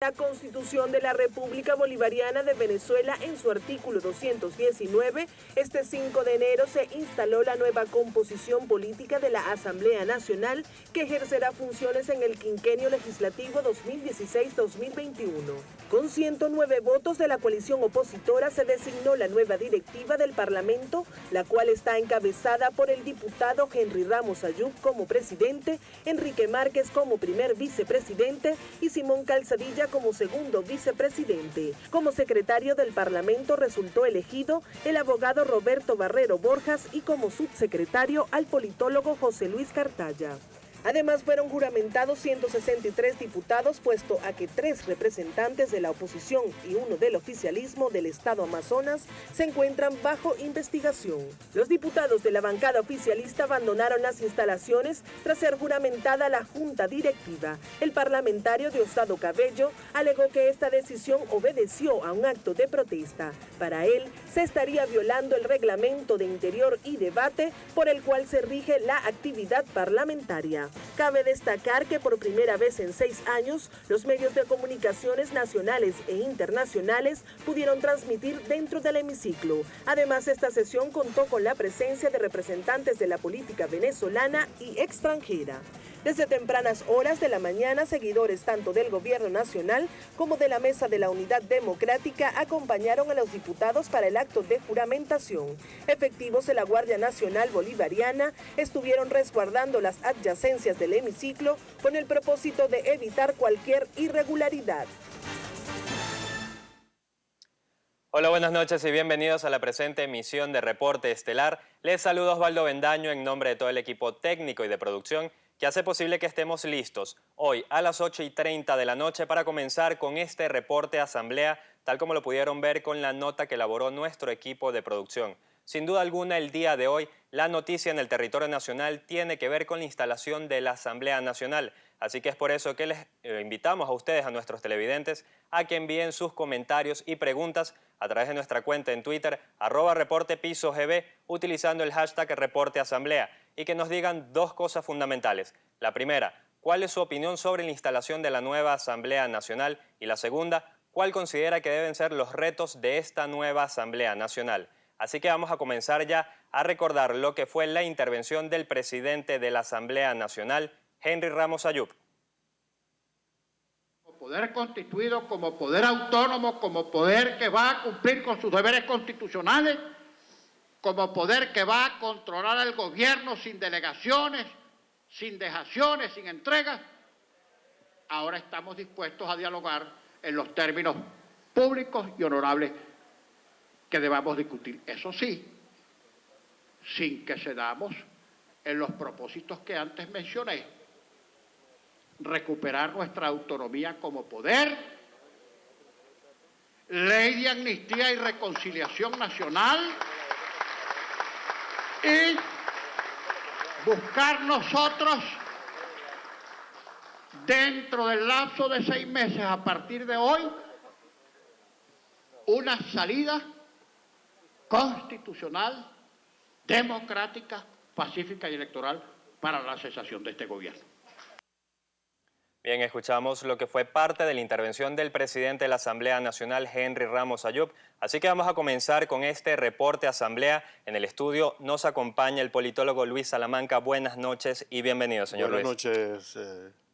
La Constitución de la República Bolivariana de Venezuela, en su artículo 219, este 5 de enero se instaló la nueva composición política de la Asamblea Nacional, que ejercerá funciones en el quinquenio legislativo 2016-2021. Con 109 votos de la coalición opositora se designó la nueva directiva del Parlamento, la cual está encabezada por el diputado Henry Ramos Ayub como presidente, Enrique Márquez como primer vicepresidente y Simón Calzadilla como segundo vicepresidente. Como secretario del Parlamento resultó elegido el abogado Roberto Barrero Borjas y como subsecretario al politólogo José Luis Cartaya. Además, fueron juramentados 163 diputados, puesto a que 3 representantes de la oposición y 1 del oficialismo del estado Amazonas se encuentran bajo investigación. Los diputados de la bancada oficialista abandonaron las instalaciones tras ser juramentada la junta directiva. El parlamentario Diosdado Cabello alegó que esta decisión obedeció a un acto de protesta. Para él, se estaría violando el reglamento de Interior y Debate, por el cual se rige la actividad parlamentaria. Cabe destacar que por primera vez en 6 años, los medios de comunicaciones nacionales e internacionales pudieron transmitir dentro del hemiciclo. Además, esta sesión contó con la presencia de representantes de la política venezolana y extranjera. Desde tempranas horas de la mañana, seguidores tanto del gobierno nacional como de la Mesa de la Unidad Democrática acompañaron a los diputados para el acto de juramentación. Efectivos de la Guardia Nacional Bolivariana estuvieron resguardando las adyacencias del hemiciclo con el propósito de evitar cualquier irregularidad. Hola, buenas noches y bienvenidos a la presente emisión de Reporte Estelar. Les saluda Osvaldo Bendaño en nombre de todo el equipo técnico y de producción que hace posible que estemos listos hoy a las 8:30 de la noche para comenzar con este reporte asamblea, tal como lo pudieron ver con la nota que elaboró nuestro equipo de producción. Sin duda alguna, el día de hoy, la noticia en el territorio nacional tiene que ver con la instalación de la Asamblea Nacional. Así que es por eso que les invitamos a ustedes, a nuestros televidentes, a que envíen sus comentarios y preguntas a través de nuestra cuenta en Twitter, @reportepisogb, utilizando el hashtag reporteasamblea, y que nos digan 2 cosas fundamentales. La primera, ¿cuál es su opinión sobre la instalación de la nueva Asamblea Nacional? Y la segunda, ¿cuál considera que deben ser los retos de esta nueva Asamblea Nacional? Así que vamos a comenzar ya a recordar lo que fue la intervención del presidente de la Asamblea Nacional, Henry Ramos Ayub. Como poder constituido, como poder autónomo, como poder que va a cumplir con sus deberes constitucionales, como poder que va a controlar al gobierno sin delegaciones, sin dejaciones, sin entregas, ahora estamos dispuestos a dialogar en los términos públicos y honorables que debamos discutir. Eso sí, sin que cedamos en los propósitos que antes mencioné: recuperar nuestra autonomía como poder, ley de amnistía y reconciliación nacional, y buscar nosotros, dentro del lapso de 6 meses a partir de hoy, una salida constitucional, democrática, pacífica y electoral para la cesación de este gobierno. Bien, escuchamos lo que fue parte de la intervención del presidente de la Asamblea Nacional, Henry Ramos Ayub. Así que vamos a comenzar con este reporte asamblea. En el estudio nos acompaña el politólogo Luis Salamanca. Buenas noches y bienvenido, señor Luis. Buenas noches,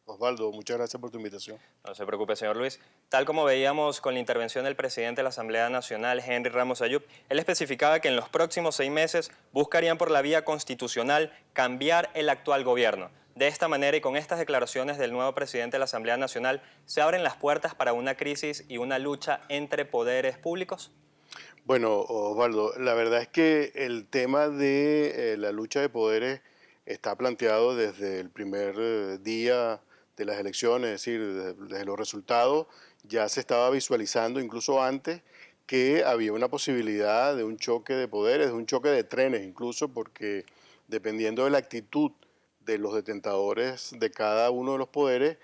Osvaldo. Muchas gracias por tu invitación. No se preocupe, señor Luis. Tal como veíamos con la intervención del presidente de la Asamblea Nacional, Henry Ramos Ayub, él especificaba que en los próximos 6 meses buscarían por la vía constitucional cambiar el actual gobierno. De esta manera y con estas declaraciones del nuevo presidente de la Asamblea Nacional, ¿se abren las puertas para una crisis y una lucha entre poderes públicos? Bueno, Osvaldo, la verdad es que el tema de la lucha de poderes está planteado desde el primer día de las elecciones, es decir, desde los resultados ya se estaba visualizando incluso antes que había una posibilidad de un choque de poderes, de un choque de trenes incluso, porque dependiendo de la actitud de los detentadores de cada uno de los poderes,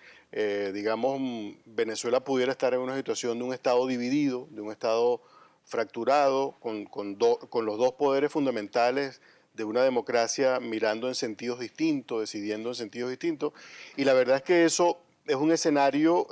digamos, Venezuela pudiera estar en una situación de un Estado dividido, de un Estado fracturado, con los 2 poderes fundamentales de una democracia mirando en sentidos distintos, decidiendo en sentidos distintos, y la verdad es que eso es un escenario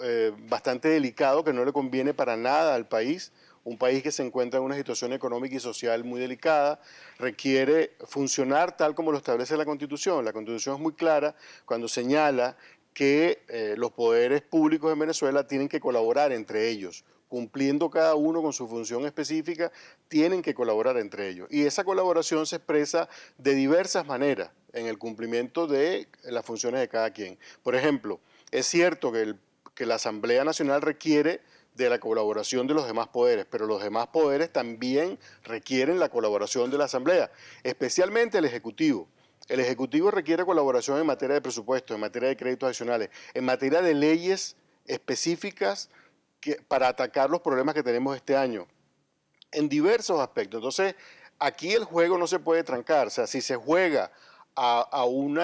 bastante delicado que no le conviene para nada al país. Un país que se encuentra en una situación económica y social muy delicada requiere funcionar tal como lo establece la Constitución. La Constitución es muy clara cuando señala que los poderes públicos en Venezuela tienen que colaborar entre ellos, cumpliendo cada uno con su función específica, tienen que colaborar entre ellos. Y esa colaboración se expresa de diversas maneras en el cumplimiento de las funciones de cada quien. Por ejemplo, es cierto que la Asamblea Nacional requiere de la colaboración de los demás poderes, pero los demás poderes también requieren la colaboración de la Asamblea, especialmente el Ejecutivo. El Ejecutivo requiere colaboración en materia de presupuesto, en materia de créditos adicionales, en materia de leyes específicas para atacar los problemas que tenemos este año, en diversos aspectos. Entonces, aquí el juego no se puede trancar. O sea, si se juega a un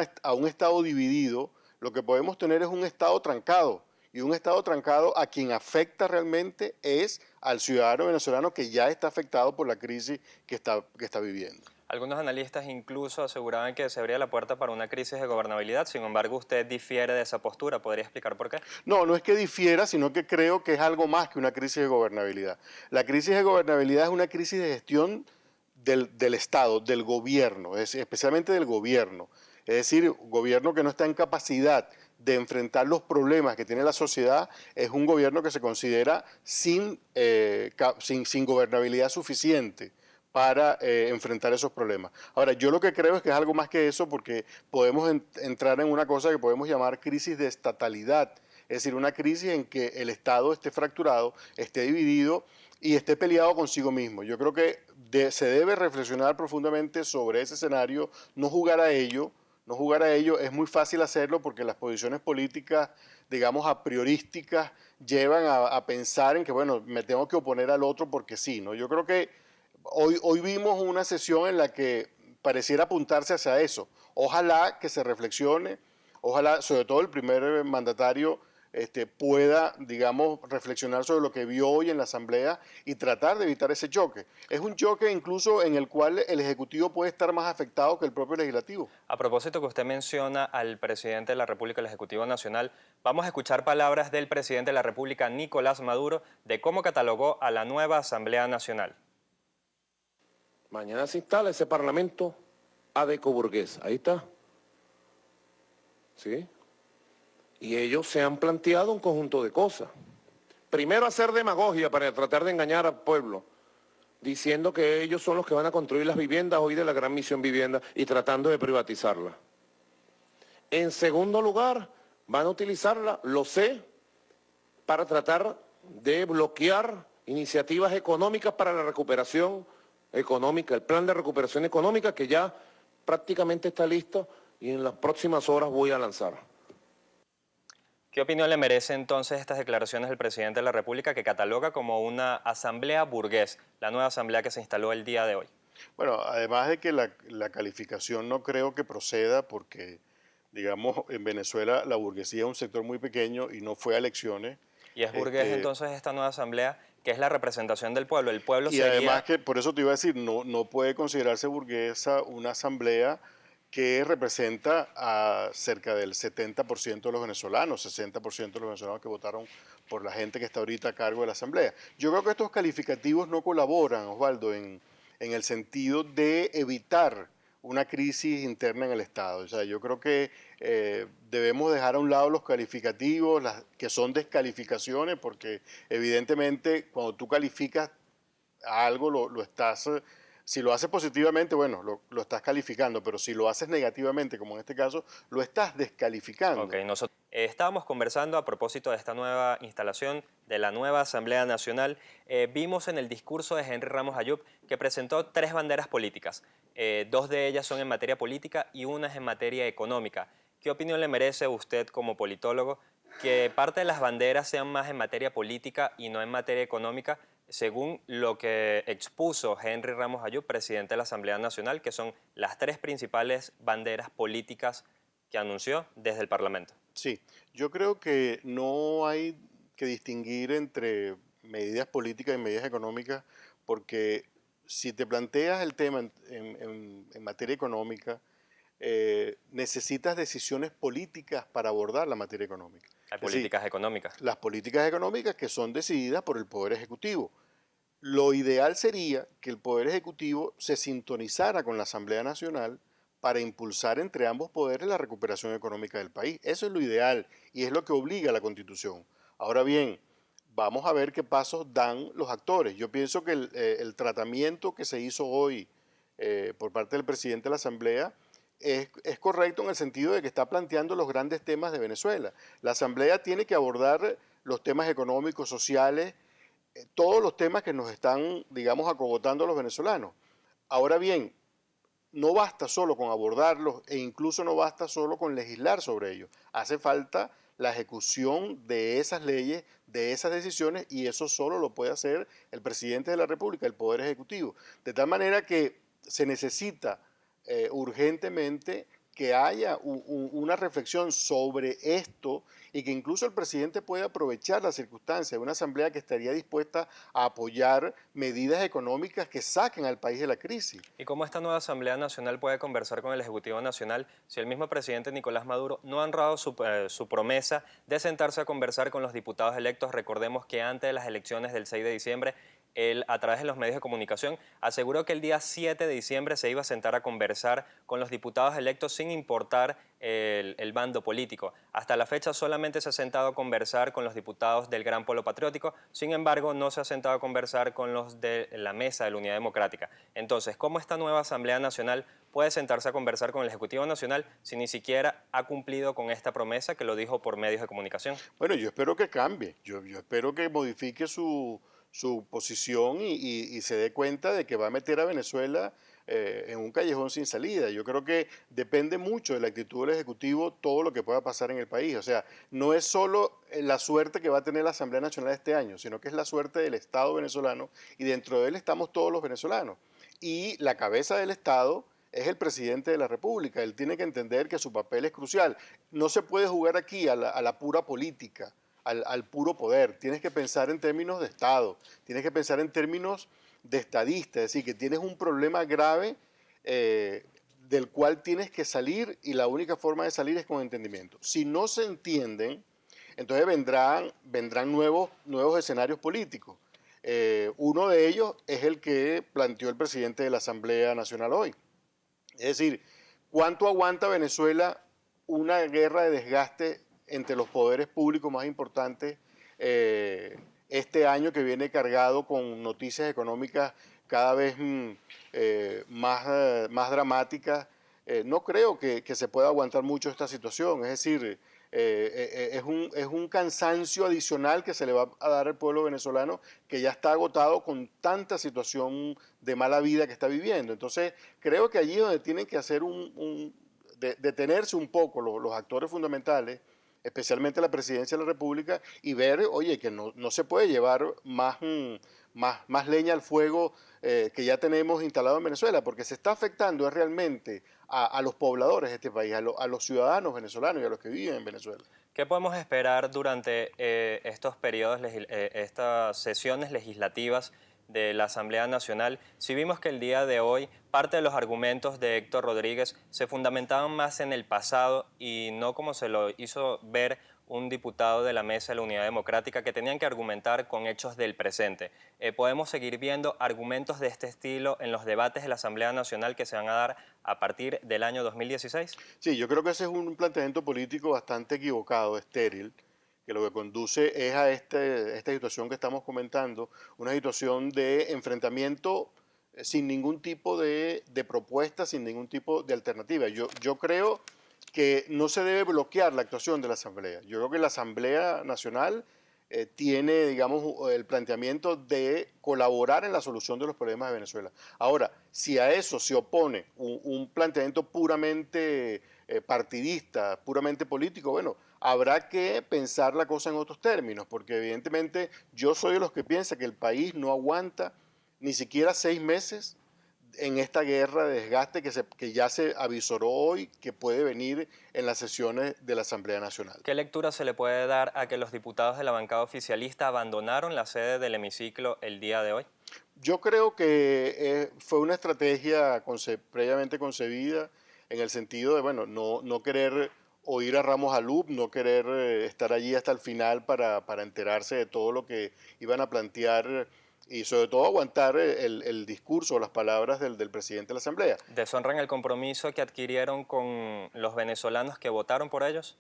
Estado dividido, lo que podemos tener es un Estado trancado. Y un Estado trancado a quien afecta realmente es al ciudadano venezolano que ya está afectado por la crisis que está viviendo. Algunos analistas incluso aseguraban que se abría la puerta para una crisis de gobernabilidad. Sin embargo, usted difiere de esa postura. ¿Podría explicar por qué? No, no es que difiera, sino que creo que es algo más que una crisis de gobernabilidad. La crisis de gobernabilidad es una crisis de gestión del Estado, del gobierno, especialmente del gobierno. Es decir, un gobierno que no está en capacidad de enfrentar los problemas que tiene la sociedad es un gobierno que se considera sin gobernabilidad suficiente para enfrentar esos problemas. Ahora, yo lo que creo es que es algo más que eso porque podemos entrar en una cosa que podemos llamar crisis de estatalidad, es decir, una crisis en que el Estado esté fracturado, esté dividido y esté peleado consigo mismo. Yo creo que se debe reflexionar profundamente sobre ese escenario, no jugar a ello. No jugar a ello es muy fácil hacerlo porque las posiciones políticas, digamos, a priorísticas, llevan a pensar en que, bueno, me tengo que oponer al otro porque sí, ¿no? Yo creo que hoy vimos una sesión en la que pareciera apuntarse hacia eso. Ojalá que se reflexione, ojalá, sobre todo el primer mandatario, pueda, digamos, reflexionar sobre lo que vio hoy en la Asamblea y tratar de evitar ese choque. Es un choque incluso en el cual el Ejecutivo puede estar más afectado que el propio Legislativo. A propósito que usted menciona al presidente de la República, el Ejecutivo Nacional, vamos a escuchar palabras del presidente de la República, Nicolás Maduro, de cómo catalogó a la nueva Asamblea Nacional. Mañana se instala ese parlamento adecoburgués. Ahí está. ¿Sí? Y ellos se han planteado un conjunto de cosas. Primero, hacer demagogia para tratar de engañar al pueblo, diciendo que ellos son los que van a construir las viviendas hoy de la Gran Misión Vivienda y tratando de privatizarla. En segundo lugar, van a utilizarla, lo sé, para tratar de bloquear iniciativas económicas para la recuperación económica, el plan de recuperación económica que ya prácticamente está listo y en las próximas horas voy a lanzar. ¿Qué opinión le merece entonces estas declaraciones del presidente de la República que cataloga como una asamblea burgués, la nueva asamblea que se instaló el día de hoy? Bueno, además de que la calificación no creo que proceda porque, digamos, en Venezuela la burguesía es un sector muy pequeño y no fue a elecciones. ¿Y es burgués entonces esta nueva asamblea que es la representación del pueblo? El pueblo y sería... además que, por eso te iba a decir, no puede considerarse burguesa una asamblea que representa a cerca del 70% de los venezolanos, 60% de los venezolanos que votaron por la gente que está ahorita a cargo de la asamblea. Yo creo que estos calificativos no colaboran, Osvaldo, en el sentido de evitar una crisis interna en el Estado. O sea, yo creo que debemos dejar a un lado los calificativos, que son descalificaciones, porque evidentemente cuando tú calificas a algo lo estás... Si lo haces positivamente, bueno, lo estás calificando, pero si lo haces negativamente, como en este caso, lo estás descalificando. Ok, nosotros estábamos conversando a propósito de esta nueva instalación de la nueva Asamblea Nacional. Vimos en el discurso de Henry Ramos Ayub que presentó 3 banderas políticas. 2 de ellas son en materia política y una es en materia económica. ¿Qué opinión le merece a usted como politólogo que parte de las banderas sean más en materia política y no en materia económica, según lo que expuso Henry Ramos Ayub, presidente de la Asamblea Nacional, que son las 3 principales banderas políticas que anunció desde el Parlamento? Sí, yo creo que no hay que distinguir entre medidas políticas y medidas económicas, porque si te planteas el tema en materia económica, necesitas decisiones políticas para abordar la materia económica. Hay Es decir, políticas económicas. las políticas económicas que son decididas por el Poder Ejecutivo. Lo ideal sería que el Poder Ejecutivo se sintonizara con la Asamblea Nacional para impulsar entre ambos poderes la recuperación económica del país. Eso es lo ideal y es lo que obliga a la Constitución. Ahora bien, vamos a ver qué pasos dan los actores. Yo pienso que el tratamiento que se hizo hoy por parte del presidente de la Asamblea es correcto en el sentido de que está planteando los grandes temas de Venezuela. La Asamblea tiene que abordar los temas económicos, sociales, todos los temas que nos están, digamos, acogotando a los venezolanos. Ahora bien, no basta solo con abordarlos e incluso no basta solo con legislar sobre ellos. Hace falta la ejecución de esas leyes, de esas decisiones, y eso solo lo puede hacer el presidente de la República, el Poder Ejecutivo. De tal manera que se necesita urgentemente que haya una reflexión sobre esto y que incluso el presidente pueda aprovechar la circunstancia de una asamblea que estaría dispuesta a apoyar medidas económicas que saquen al país de la crisis. ¿Y cómo esta nueva Asamblea Nacional puede conversar con el Ejecutivo Nacional si el mismo presidente Nicolás Maduro no ha honrado su promesa de sentarse a conversar con los diputados electos? Recordemos que antes de las elecciones del 6 de diciembre, él, a través de los medios de comunicación, aseguró que el día 7 de diciembre se iba a sentar a conversar con los diputados electos sin importar el bando político. Hasta la fecha solamente se ha sentado a conversar con los diputados del Gran Polo Patriótico, sin embargo no se ha sentado a conversar con los de la Mesa de la Unidad Democrática. Entonces, ¿cómo esta nueva Asamblea Nacional puede sentarse a conversar con el Ejecutivo Nacional si ni siquiera ha cumplido con esta promesa que lo dijo por medios de comunicación? Bueno, yo espero que cambie, yo espero que modifique su posición y se dé cuenta de que va a meter a Venezuela en un callejón sin salida. Yo creo que depende mucho de la actitud del Ejecutivo todo lo que pueda pasar en el país. O sea, no es solo la suerte que va a tener la Asamblea Nacional este año, sino que es la suerte del Estado venezolano y dentro de él estamos todos los venezolanos. Y la cabeza del Estado es el presidente de la República. Él tiene que entender que su papel es crucial. No se puede jugar aquí a la pura política. Al puro poder. Tienes que pensar en términos de Estado, tienes que pensar en términos de estadista, es decir, que tienes un problema grave del cual tienes que salir y la única forma de salir es con entendimiento. Si no se entienden, entonces vendrán nuevos escenarios políticos. Uno de ellos es el que planteó el presidente de la Asamblea Nacional hoy. Es decir, ¿cuánto aguanta Venezuela una guerra de desgaste entre los poderes públicos más importantes este año que viene cargado con noticias económicas cada vez más dramáticas? No creo que se pueda aguantar mucho esta situación, es decir, es un cansancio adicional que se le va a dar al pueblo venezolano que ya está agotado con tanta situación de mala vida que está viviendo. Entonces, creo que allí es donde tienen que hacer detenerse un poco los actores fundamentales, especialmente la presidencia de la República, y ver, oye, que no se puede llevar más leña al fuego que ya tenemos instalado en Venezuela, porque se está afectando realmente a los pobladores de este país, a los ciudadanos venezolanos y a los que viven en Venezuela. ¿Qué podemos esperar durante estos periodos, estas sesiones legislativas de la Asamblea Nacional? Si vimos que el día de hoy parte de los argumentos de Héctor Rodríguez se fundamentaban más en el pasado y no como se lo hizo ver un diputado de la Mesa de la Unidad Democrática, que tenían que argumentar con hechos del presente. ¿Podemos seguir viendo argumentos de este estilo en los debates de la Asamblea Nacional que se van a dar a partir del año 2016? Sí, yo creo que ese es un planteamiento político bastante equivocado, estéril, que lo que conduce es a esta situación que estamos comentando, una situación de enfrentamiento sin ningún tipo de propuesta, sin ningún tipo de alternativa. Yo creo que no se debe bloquear la actuación de la Asamblea. Yo creo que la Asamblea Nacional tiene, digamos, el planteamiento de colaborar en la solución de los problemas de Venezuela. Ahora, si a eso se opone un planteamiento puramente partidista, puramente político, bueno, habrá que pensar la cosa en otros términos, porque evidentemente yo soy de los que piensa que el país no aguanta ni siquiera 6 meses en esta guerra de desgaste que ya se avisoró hoy que puede venir en las sesiones de la Asamblea Nacional. ¿Qué lectura se le puede dar a que los diputados de la bancada oficialista abandonaron la sede del hemiciclo el día de hoy? Yo creo que fue una estrategia previamente concebida. en el sentido de, bueno, no querer oír a Ramos Alup, no querer estar allí hasta el final para enterarse de todo lo que iban a plantear y sobre todo aguantar el discurso, las palabras del presidente de la Asamblea. ¿Deshonran el compromiso que adquirieron con los venezolanos que votaron por ellos?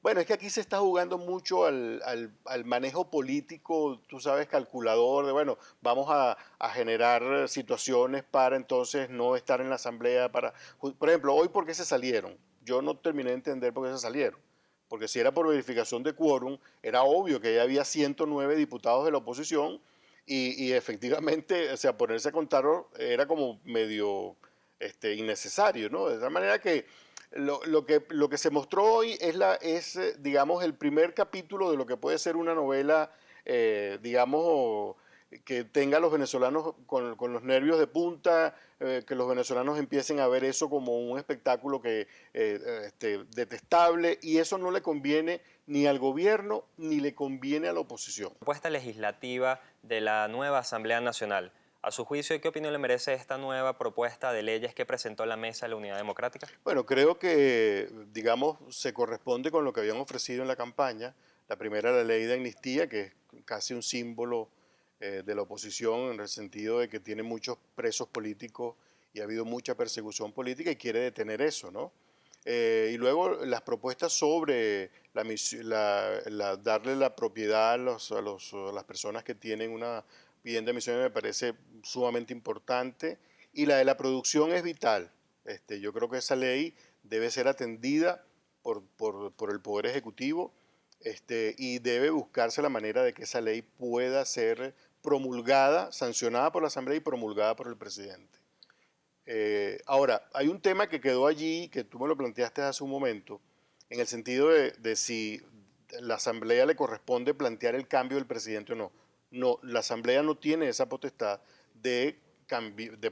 Bueno, es que aquí se está jugando mucho al manejo político, tú sabes, calculador, de bueno, vamos a generar situaciones para entonces no estar en la Asamblea. Por ejemplo, hoy, ¿por qué se salieron? Yo no terminé de entender por qué se salieron. Porque si era por verificación de quórum, era obvio que ya había 109 diputados de la oposición y efectivamente, o sea, ponerse a contarlo era como medio innecesario, ¿no? De tal manera que lo que se mostró hoy digamos, el primer capítulo de lo que puede ser una novela, digamos, que tenga a los venezolanos con los nervios de punta, que los venezolanos empiecen a ver eso como un espectáculo detestable, y eso no le conviene ni al gobierno ni le conviene a la oposición. Propuesta legislativa de la nueva Asamblea Nacional. A su juicio, ¿qué opinión le merece esta nueva propuesta de leyes que presentó la Mesa de la Unidad Democrática? Bueno, creo que, digamos, se corresponde con lo que habían ofrecido en la campaña. La primera, la ley de amnistía, que es casi un símbolo de la oposición en el sentido de que tiene muchos presos políticos y ha habido mucha persecución política y quiere detener eso, ¿no? Y luego las propuestas sobre darle la propiedad a las personas que tienen una vivienda de misiones me parece sumamente importante, y la de la producción es vital. Yo creo que esa ley debe ser atendida por el Poder Ejecutivo y debe buscarse la manera de que esa ley pueda ser promulgada, sancionada por la Asamblea y promulgada por el presidente. Ahora, hay un tema que quedó allí, que tú me lo planteaste hace un momento, en el sentido de si la Asamblea le corresponde plantear el cambio del presidente o no. No, la Asamblea no tiene esa potestad de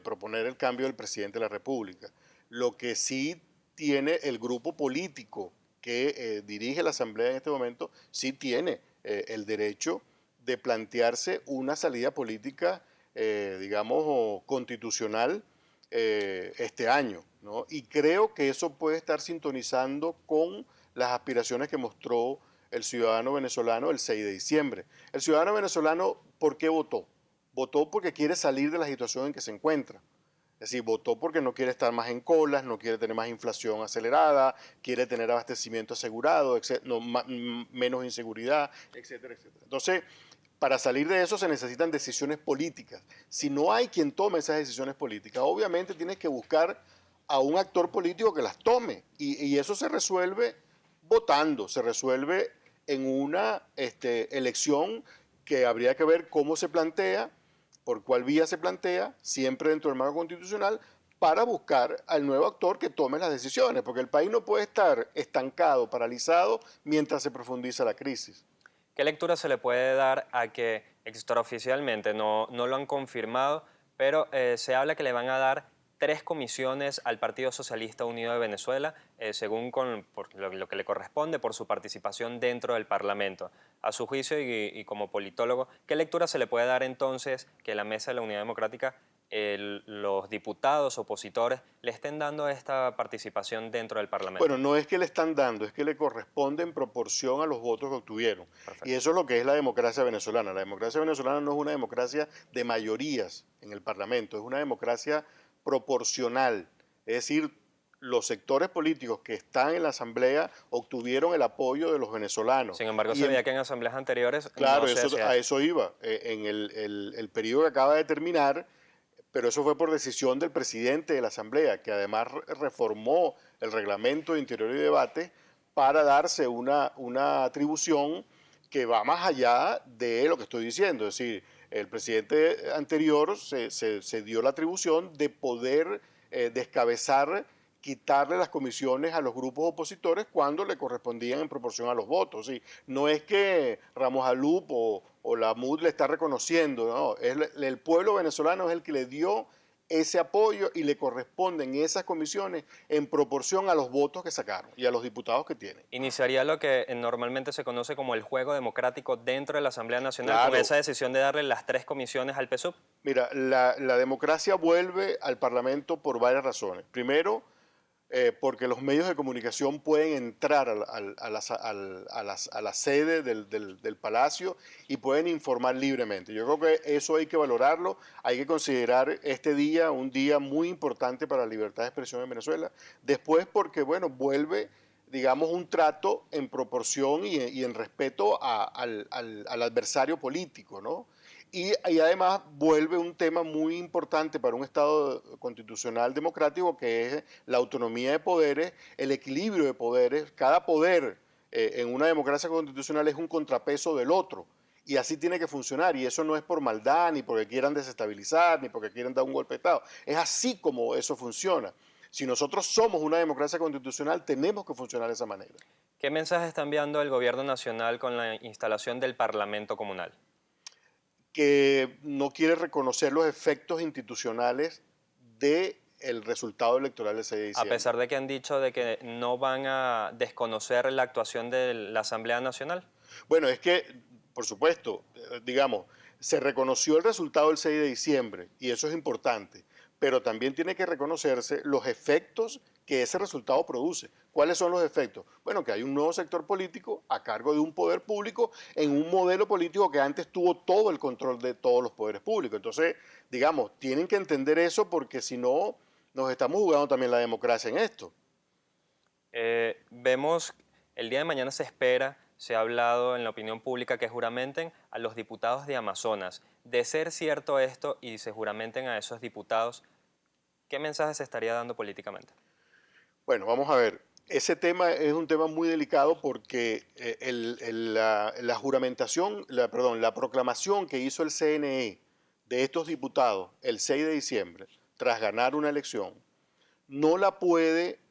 proponer el cambio del presidente de la República. Lo que sí tiene el grupo político que dirige la Asamblea en este momento, sí tiene el derecho de plantearse una salida política, digamos, constitucional este año, ¿no? Y creo que eso puede estar sintonizando con las aspiraciones que mostró el ciudadano venezolano el 6 de diciembre. El ciudadano venezolano, ¿por qué votó? Votó porque quiere salir de la situación en que se encuentra. Es decir, votó porque no quiere estar más en colas, no quiere tener más inflación acelerada, quiere tener abastecimiento asegurado, menos inseguridad, etcétera, etcétera. Entonces, para salir de eso se necesitan decisiones políticas. Si no hay quien tome esas decisiones políticas, obviamente tienes que buscar a un actor político que las tome. Y eso se resuelve votando, se resuelve en una elección que habría que ver cómo se plantea, por cuál vía se plantea, siempre dentro del marco constitucional, para buscar al nuevo actor que tome las decisiones, porque el país no puede estar estancado, paralizado, mientras se profundiza la crisis. ¿Qué lectura se le puede dar a que extraoficialmente no lo han confirmado, pero se habla que le van a dar 3 comisiones al Partido Socialista Unido de Venezuela, según por lo que le corresponde por su participación dentro del Parlamento? A su juicio y como politólogo, ¿qué lectura se le puede dar entonces que la Mesa de la Unidad Democrática, los diputados opositores, le estén dando esta participación dentro del Parlamento? Bueno, no es que le están dando, es que le corresponde en proporción a los votos que obtuvieron. Perfecto. Y eso es lo que es la democracia venezolana. La democracia venezolana no es una democracia de mayorías en el Parlamento, es una democracia proporcional, es decir, los sectores políticos que están en la Asamblea obtuvieron el apoyo de los venezolanos. Sin embargo, se veía que en asambleas anteriores claro, no a eso iba. En el periodo que acaba de terminar, pero eso fue por decisión del presidente de la Asamblea, que además reformó el reglamento de Interior y Debate para darse una atribución que va más allá de lo que estoy diciendo, es decir, el presidente anterior se dio la atribución de poder descabezar, quitarle las comisiones a los grupos opositores cuando le correspondían en proporción a los votos. ¿Sí? No es que Ramos Alup o la MUD le está reconociendo, no, el pueblo venezolano es el que le dio ese apoyo y le corresponden esas comisiones en proporción a los votos que sacaron y a los diputados que tienen. ¿Iniciaría lo que normalmente se conoce como el juego democrático dentro de la Asamblea Nacional, claro, con esa decisión de darle las 3 comisiones al PSUV? Mira, la democracia vuelve al Parlamento por varias razones. Primero, porque los medios de comunicación pueden entrar a la sede del Palacio y pueden informar libremente. Yo creo que eso hay que valorarlo, hay que considerar este día un día muy importante para la libertad de expresión en Venezuela. Después porque, bueno, vuelve, digamos, un trato en proporción y en respeto al adversario político, ¿no? Y además vuelve un tema muy importante para un Estado constitucional democrático, que es la autonomía de poderes, el equilibrio de poderes. Cada poder en una democracia constitucional es un contrapeso del otro. Y así tiene que funcionar. Y eso no es por maldad, ni porque quieran desestabilizar, ni porque quieran dar un golpe de Estado. Es así como eso funciona. Si nosotros somos una democracia constitucional, tenemos que funcionar de esa manera. ¿Qué mensaje está enviando el gobierno nacional con la instalación del Parlamento Comunal? Que no quiere reconocer los efectos institucionales del resultado electoral del 6 de diciembre. A pesar de que han dicho de que no van a desconocer la actuación de la Asamblea Nacional. Bueno, es que, por supuesto, digamos, se reconoció el resultado del 6 de diciembre y eso es importante, pero también tiene que reconocerse los efectos que ese resultado produce. ¿Cuáles son los efectos? Bueno, que hay un nuevo sector político a cargo de un poder público en un modelo político que antes tuvo todo el control de todos los poderes públicos. Entonces, digamos, tienen que entender eso porque si no, nos estamos jugando también la democracia en esto. Vemos, el día de mañana se espera, se ha hablado en la opinión pública que juramenten a los diputados de Amazonas. De ser cierto esto y se juramenten a esos diputados, ¿qué mensaje se estaría dando políticamente? Bueno, vamos a ver. Ese tema es un tema muy delicado porque la juramentación, la proclamación que hizo el CNE de estos diputados el 6 de diciembre, tras ganar una elección, no la puede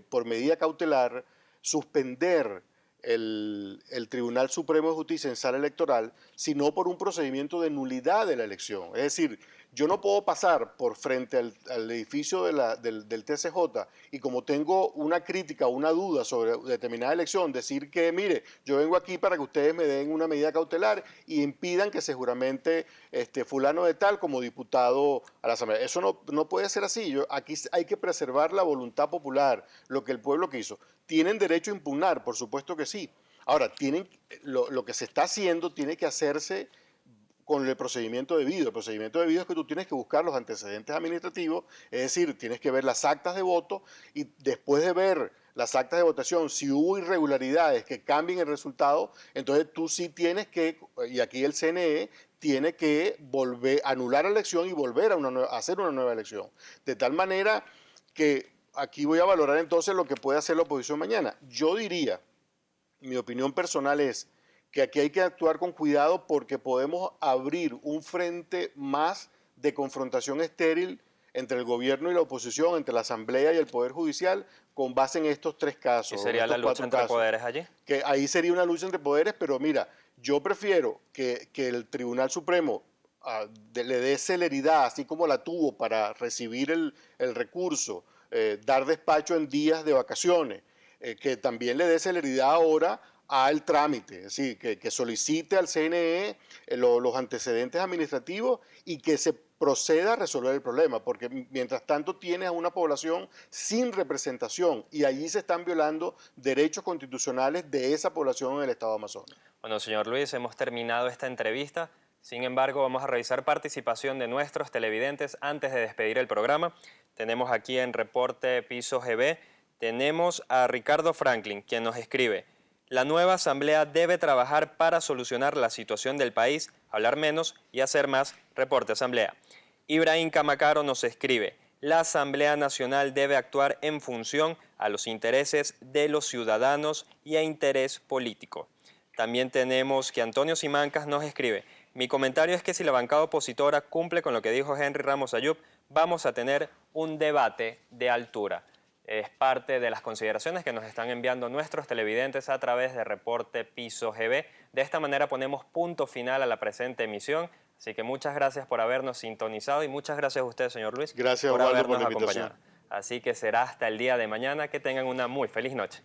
por medida cautelar, suspender el Tribunal Supremo de Justicia en sala electoral, sino por un procedimiento de nulidad de la elección. Es decir, yo no puedo pasar por frente al edificio del TCJ y como tengo una crítica o una duda sobre determinada elección, decir que, mire, yo vengo aquí para que ustedes me den una medida cautelar y impidan que se juramente fulano de tal como diputado a la Asamblea. Eso no puede ser así. Aquí hay que preservar la voluntad popular, lo que el pueblo quiso. ¿Tienen derecho a impugnar? Por supuesto que sí. Ahora, lo que se está haciendo tiene que hacerse con el procedimiento debido. El procedimiento debido es que tú tienes que buscar los antecedentes administrativos, es decir, tienes que ver las actas de voto y después de ver las actas de votación, si hubo irregularidades que cambien el resultado, entonces tú sí tienes que, y aquí el CNE, tiene que anular la elección y volver a hacer una nueva elección. De tal manera que aquí voy a valorar entonces lo que puede hacer la oposición mañana. Yo diría, mi opinión personal es que aquí hay que actuar con cuidado porque podemos abrir un frente más de confrontación estéril entre el gobierno y la oposición, entre la Asamblea y el Poder Judicial, con base en estos tres casos. ¿Y sería la lucha entre poderes allí? Que ahí sería una lucha entre poderes, pero mira, yo prefiero que el Tribunal Supremo le dé celeridad, así como la tuvo para recibir el recurso, dar despacho en días de vacaciones, que también le dé celeridad ahora al trámite, es decir, que solicite al CNE los antecedentes administrativos y que se proceda a resolver el problema, porque mientras tanto tienes a una población sin representación y allí se están violando derechos constitucionales de esa población en el estado de Amazonas. Bueno, señor Luis, hemos terminado esta entrevista. Sin embargo, vamos a revisar participación de nuestros televidentes antes de despedir el programa. Tenemos aquí en Reporte Piso GB, tenemos a Ricardo Franklin, quien nos escribe: la nueva asamblea debe trabajar para solucionar la situación del país, hablar menos y hacer más. Reporte Asamblea. Ibrahim Camacaro nos escribe: la Asamblea Nacional debe actuar en función a los intereses de los ciudadanos y a interés político. También tenemos que Antonio Simancas nos escribe: mi comentario es que si la bancada opositora cumple con lo que dijo Henry Ramos Ayub, vamos a tener un debate de altura. Es parte de las consideraciones que nos están enviando nuestros televidentes a través de Reporte Piso GB. De esta manera ponemos punto final a la presente emisión. Así que muchas gracias por habernos sintonizado y muchas gracias a usted, señor Luis, gracias, por Osvaldo, habernos por la invitación. acompañado. Así que será hasta el día de mañana. Que tengan una muy feliz noche.